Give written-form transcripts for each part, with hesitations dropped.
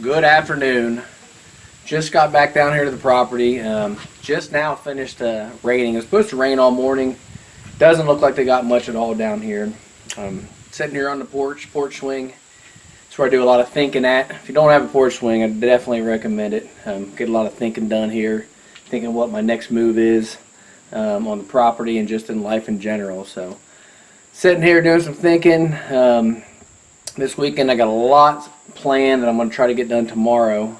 Good afternoon. Just got back down here to the property. Just now finished raining. It was supposed to rain all morning. Doesn't look like they got much at all down here. Sitting here on the porch swing. That's where I do a lot of thinking at. If you don't have a porch swing, I definitely recommend it. Get a lot of thinking done here. Thinking what my next move is on the property and just in life in general. So sitting here doing some thinking. This weekend I got a lot planned that I'm going to try to get done tomorrow.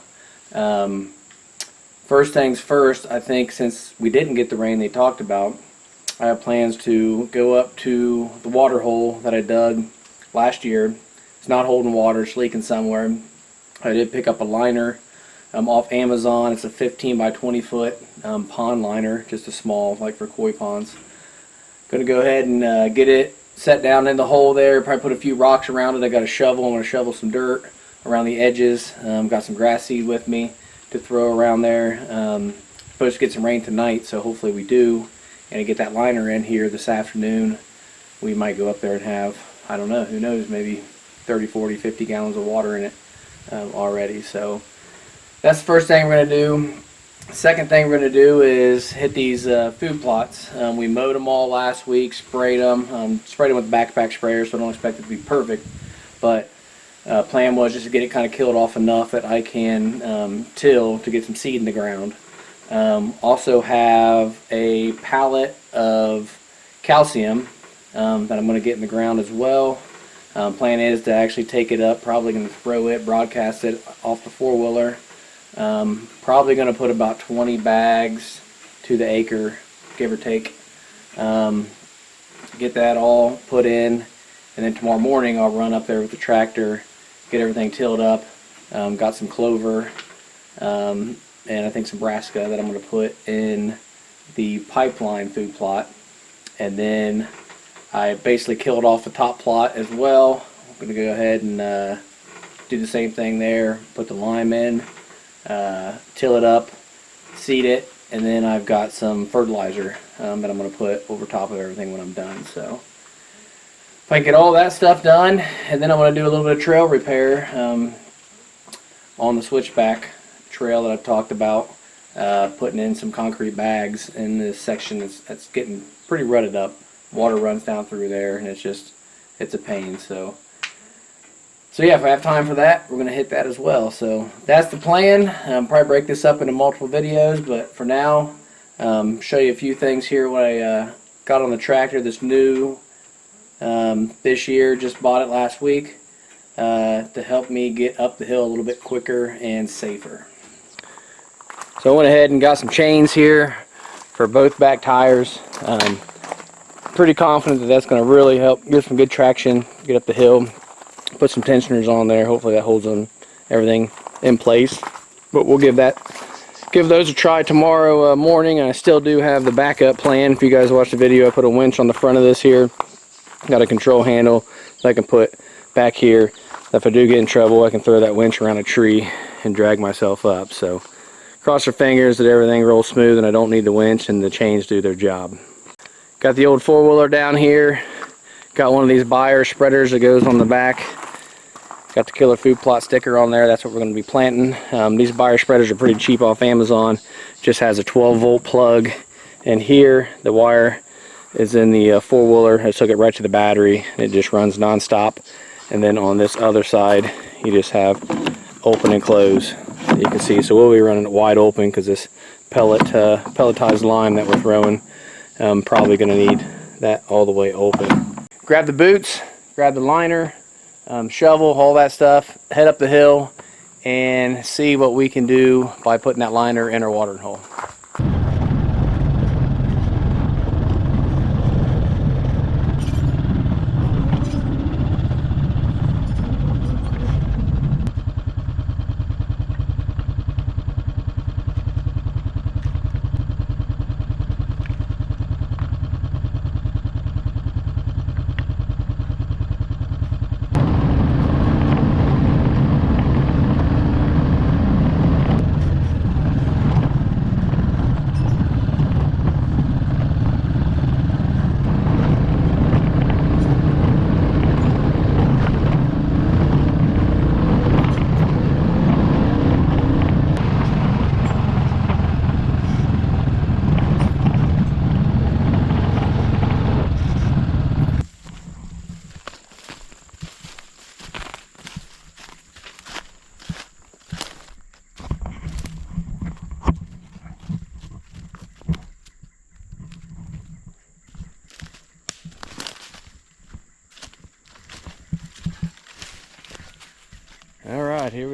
First things first, I think since we didn't get the rain they talked about, I have plans to go up to the water hole that I dug last year. It's not holding water, it's leaking somewhere. I did pick up a liner off Amazon. It's a 15 by 20 foot pond liner, just a small, like for koi ponds. Going to go ahead and get it set down in the hole there, probably put a few rocks around it. I got a shovel. I'm going to shovel some dirt around the edges. Got some grass seed with me to throw around there. Supposed to get some rain tonight, so hopefully we do. And to get that liner in here this afternoon, we might go up there and have, I don't know, who knows, maybe 30, 40, 50 gallons of water in it already. So that's the first thing we're going to do. Second thing we're going to do is hit these food plots. We mowed them all last week, sprayed them. Sprayed them with backpack sprayer, so I don't expect it to be perfect. But plan was just to get it kind of killed off enough that I can till to get some seed in the ground. Also have a pallet of calcium that I'm going to get in the ground as well. Plan is to actually take it up, probably going to throw it, broadcast it off the four-wheeler. Probably going to put about 20 bags to the acre, give or take. Get that all put in, and then tomorrow morning I'll run up there with the tractor, get everything tilled up. Got some clover and I think some brassica that I'm going to put in the pipeline food plot. And then I basically killed off the top plot as well. I'm going to go ahead and do the same thing there, put the lime in. Till it up, seed it, and then I've got some fertilizer that I'm going to put over top of everything when I'm done. So if I can get all that stuff done, and then I'm going to do a little bit of trail repair on the switchback trail that I've talked about, putting in some concrete bags in this section that's getting pretty rutted up. Water runs down through there, and it's a pain. So yeah, if I have time for that, we're going to hit that as well. So that's the plan. Probably break this up into multiple videos, but for now, show you a few things here. What I got on the tractor, this new this year, just bought it last week to help me get up the hill a little bit quicker and safer. So I went ahead and got some chains here for both back tires. Pretty confident that that's going to really help give some good traction, get up the hill. Put some tensioners on there. Hopefully that holds everything in place. But we'll give those a try tomorrow morning. And I still do have the backup plan. If you guys watched the video, I put a winch on the front of this here. Got a control handle that I can put back here. If I do get in trouble, I can throw that winch around a tree and drag myself up. So cross your fingers that everything rolls smooth and I don't need the winch and the chains do their job. Got the old four-wheeler down here. Got one of these Bayer spreaders that goes on the back. Got the Killer Food Plot sticker on there. That's what we're going to be planting. These Bayer spreaders are pretty cheap off Amazon. Just has a 12-volt plug. And here, the wire is in the four-wheeler. I just took it right to the battery. It just runs non-stop. And then on this other side, you just have open and close. You can see. So we'll be running it wide open because this pelletized lime that we're throwing, probably going to need that all the way open. Grab the boots, grab the liner, shovel, all that stuff, head up the hill and see what we can do by putting that liner in our watering hole.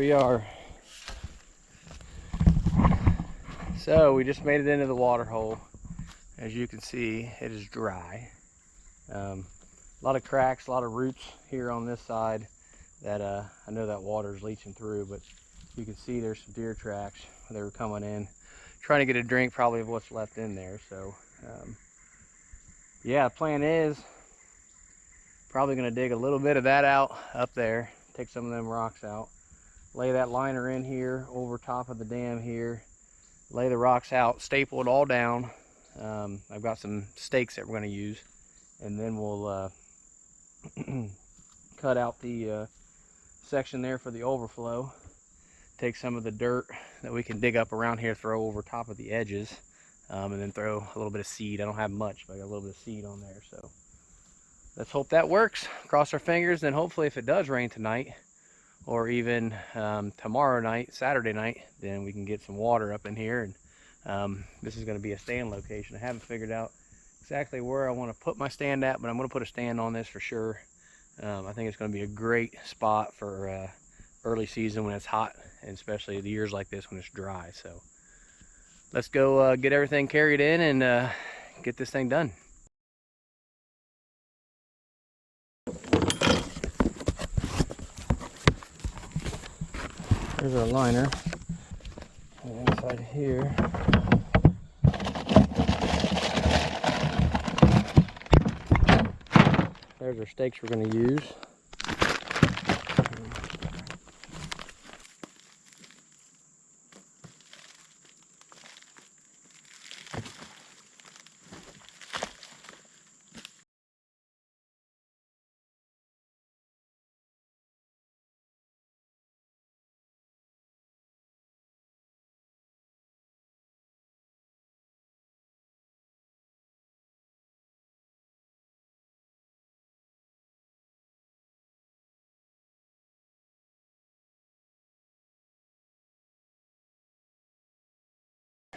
we are. So we just made it into the water hole. As you can see, it is dry. A lot of cracks, a lot of roots here on this side that I know that water is leaching through, but you can see there's some deer tracks. They were coming in, trying to get a drink probably of what's left in there. So yeah, the plan is probably going to dig a little bit of that out up there, take some of them rocks out, lay that liner in here over top of the dam here, lay the rocks out, staple it all down. I've got some stakes that we're going to use, and then we'll cut out the section there for the overflow, take some of the dirt that we can dig up around here, throw over top of the edges, and then throw a little bit of seed. I don't have much, but I got a little bit of seed on there, so let's hope that works. Cross our fingers, and hopefully if it does rain tonight, or even tomorrow night, Saturday night, then we can get some water up in here. And this is going to be a stand location. I haven't figured out exactly where I want to put my stand at, but I'm going to put a stand on this for sure. I think it's going to be a great spot for early season when it's hot, and especially the years like this when it's dry. So let's go get everything carried in and get this thing done. There's our liner. And inside here, there's our stakes we're going to use.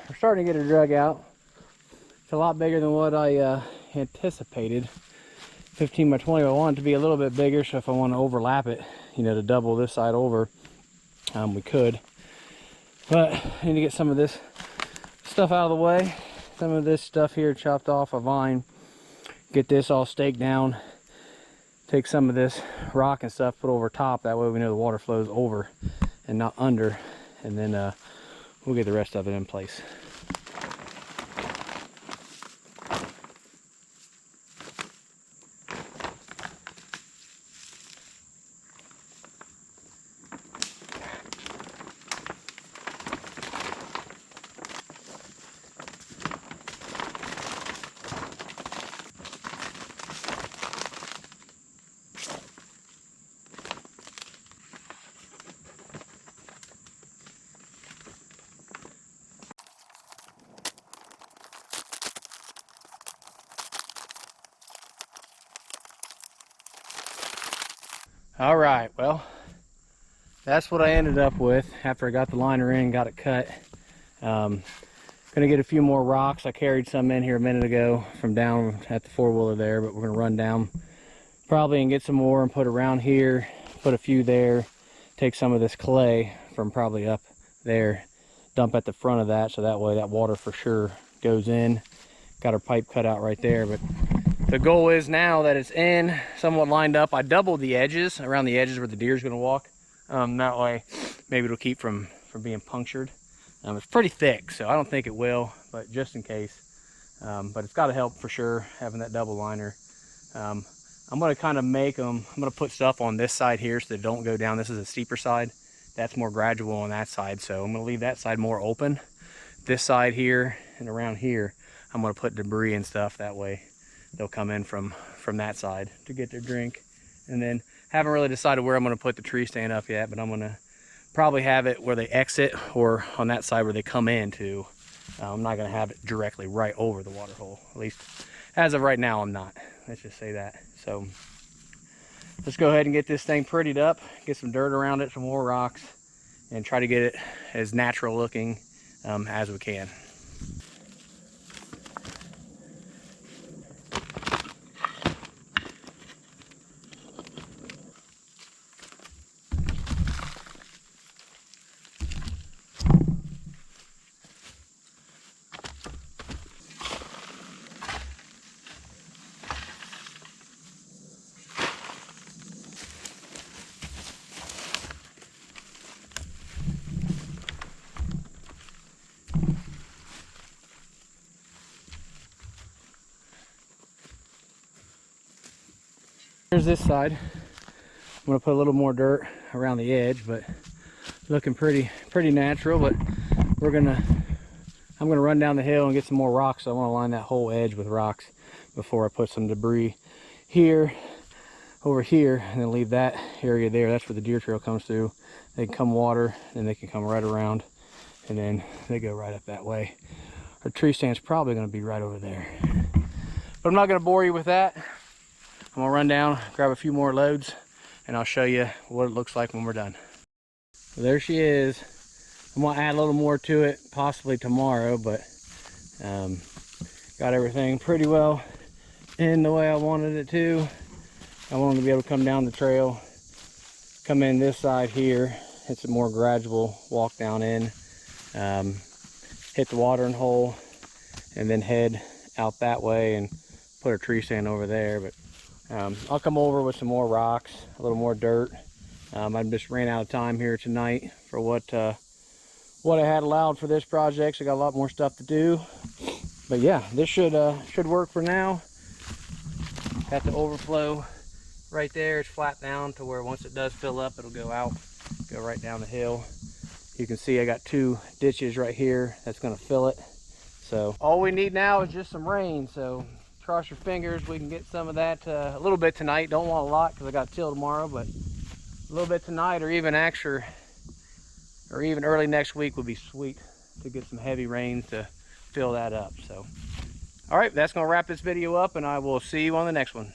We're starting to get it drug out. It's a lot bigger than what I anticipated. 15 by 20. I want it to be a little bit bigger, so if I want to overlap it, you know, to double this side over, we could. But I need to get some of this stuff out of the way. Some of this stuff here chopped off a vine. Get this all staked down. Take some of this rock and stuff, put over top. That way we know the water flows over and not under. And then we'll get the rest of it in place. All right, well, that's what I ended up with after I got the liner in, got it cut. Gonna get a few more rocks. I carried some in here a minute ago from down at the four-wheeler there, but we're gonna run down probably and get some more and put around here, put a few there, take some of this clay from probably up there, dump at the front of that, so that way that water for sure goes in. Got our pipe cut out right there, but the goal is now that it's in, somewhat lined up, I doubled the edges, around the edges where the deer's gonna walk. That way, maybe it'll keep from being punctured. It's pretty thick, so I don't think it will, but just in case. But it's gotta help for sure, having that double liner. I'm gonna kind of make them, I'm gonna put stuff on this side here so they don't go down. This is a steeper side. That's more gradual on that side, so I'm gonna leave that side more open. This side here and around here, I'm gonna put debris and stuff, that way they'll come in from that side to get their drink. And then haven't really decided where I'm going to put the tree stand up yet, but I'm going to probably have it where they exit or on that side where they come into. I'm not going to have it directly right over the water hole. At least as of right now, I'm not. Let's just say that. So let's go ahead and get this thing prettied up, get some dirt around it, some more rocks, and try to get it as natural looking as we can. Here's this side. I'm gonna put a little more dirt around the edge, but looking pretty natural. But I'm gonna run down the hill and get some more rocks. So I want to line that whole edge with rocks before I put some debris here, over here, and then leave that area there. That's where the deer trail comes through. They can come water, and they can come right around, and then they go right up that way. Our tree stand's probably going to be right over there. But I'm not going to bore you with that. I'm going to run down, grab a few more loads, and I'll show you what it looks like when we're done. So there she is. I'm going to add a little more to it, possibly tomorrow, but got everything pretty well in the way I wanted it to. I wanted to be able to come down the trail, come in this side here. It's a more gradual walk down in, hit the watering hole, and then head out that way and put a tree stand over there. But I'll come over with some more rocks, a little more dirt. I just ran out of time here tonight for what I had allowed for this project. So I got a lot more stuff to do. But yeah, this should work for now. Got the overflow right there. It's flat down to where once it does fill up, it'll go out, go right down the hill. You can see I got 2 ditches right here that's going to fill it. So all we need now is just some rain. So cross your fingers, we can get some of that a little bit tonight. Don't want a lot because I got till tomorrow, but a little bit tonight, or even early next week would be sweet to get some heavy rains to fill that up. So all right, that's going to wrap this video up, and I will see you on the next one.